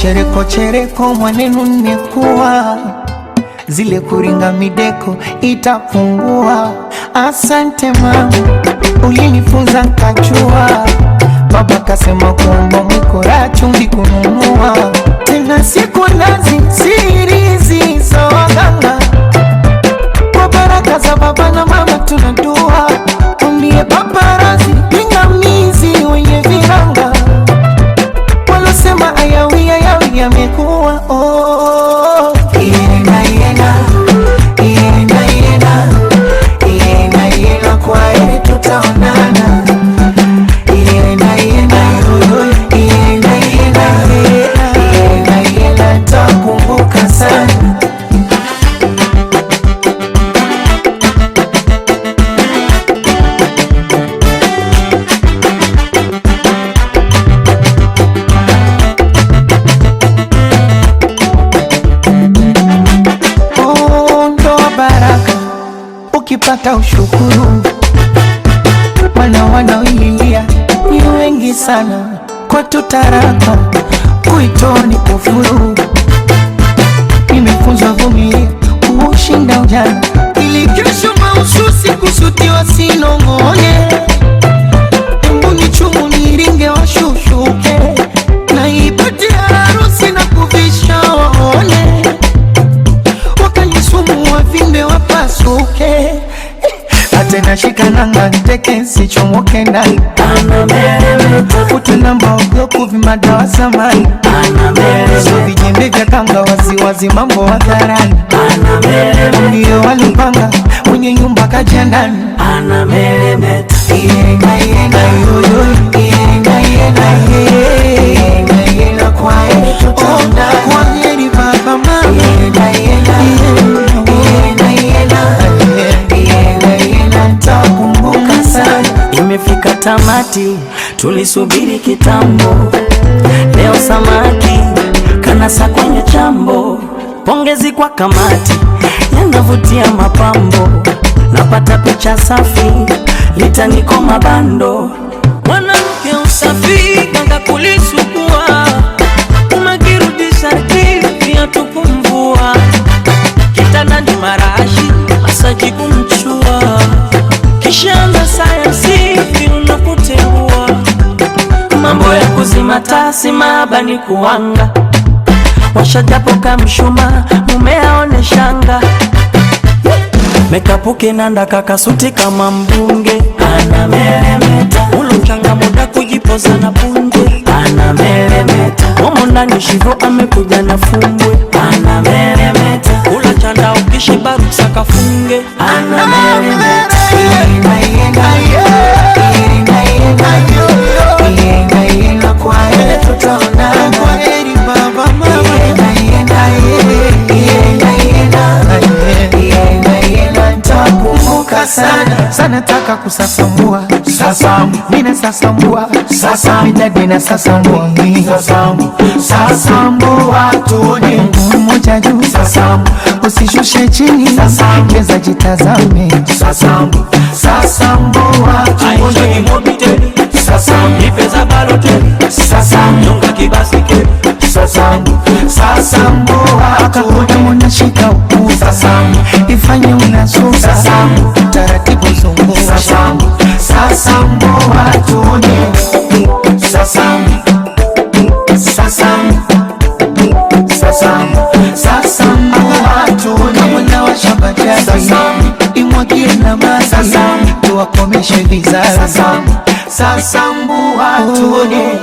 Chereko chereko mwanenu nimekuwa, zile kuringa mideko itapungua. Asante mama, ulinifunza nkachua. Baba kasema kuomba mwikora chumvi kununua. Tena siku nazi sirizi za waganga, kwa baraka za baba na mama tunadua. Umbie paparazi pingamizi wenye viranga, walosema ayawi ayawi yamekuwa. Iena iena, iena iena, iena iena, kwa heri tutaonana. Iena iena, iena iena, iena iena, nitakumbuka sana. Ukipata ushukuru, wanaoililia ni wengi sana. Kwa tutaraka kuitoni kufuru, nimefunzwa vumilia kushinda ujana, ili kesho mahususi kusutiwa sinongone. Mbuni chumu niringe washushuke, na ipate harusi na kuvisha waone. Wakanisumu wavimbe wapasuke, atena shikananga nteke sichomoke ndani. Futu namba ogyoku vimada wa samani. So vijembe vya kanga wazi mambo wa dharani. Ndiyo walipanga mwenye nyumba kaja ndani. Iena iena yoyo, iena iena, iena iena, kwa heri tutaonana. Kwa heri baba mama, iena iena, iena iena, iena nitakumbuka sana. Imefika tamati, tulisubiri kitambo. Leo samaki kanasa kwenye chambo. Pongezi kwa kamati, yanavutia mapambo. Napata picha safi, litaniko mabando. Mwanamke usafi, kanga kulisukua. Umekirudisha kivi ya tukumvua. Kitanda ni marashi, masaji kumchua. Kishaanza sayansi, unakutengua. Mambo ya kuzima tasi mabani kuwanga. Washajapo kamshuma, mume aone shanga. Mekapuke nanda kakasuti kama mbunge. Anameremeta, ulunchanga muda kujipoza na punje. Anameremeta, momo ndani shivo amekuja na fumbwe. Anameremeta, ula chanda ukishiba ruksa kafunge. Anameremeta, iena iena, iena iena, iena iena, kwa heri tutaonana. Kwa heri baba mama, iena iena, iena iena, iena iena, nitakumbuka sana. Sana taka kusasambua, sasambu, mina sasambua, sasambu, midadi na sasambua, sasambu, sasambua, tuone mmoja juu, sasambu, usishushe chini, sasambu, keza jitazame, sasambu, sasambua, tuone mobiteli. sasambu, Nipeza baloteli. sasambu, Nyonga kibasikeli. sasambu, sasambua, akahoda mwanashika upu, sasambu, ifanye unasuka, sasambu, taratibu zungu, sasambu, sasambua, tuone, sasambu, sasambu, sasambu, sasambua, tuone, mwana wa shabajani, sasambu, imwagie na maji, sasambu, tuwakomeshe vizazi, sasambu, sasambua, tuone.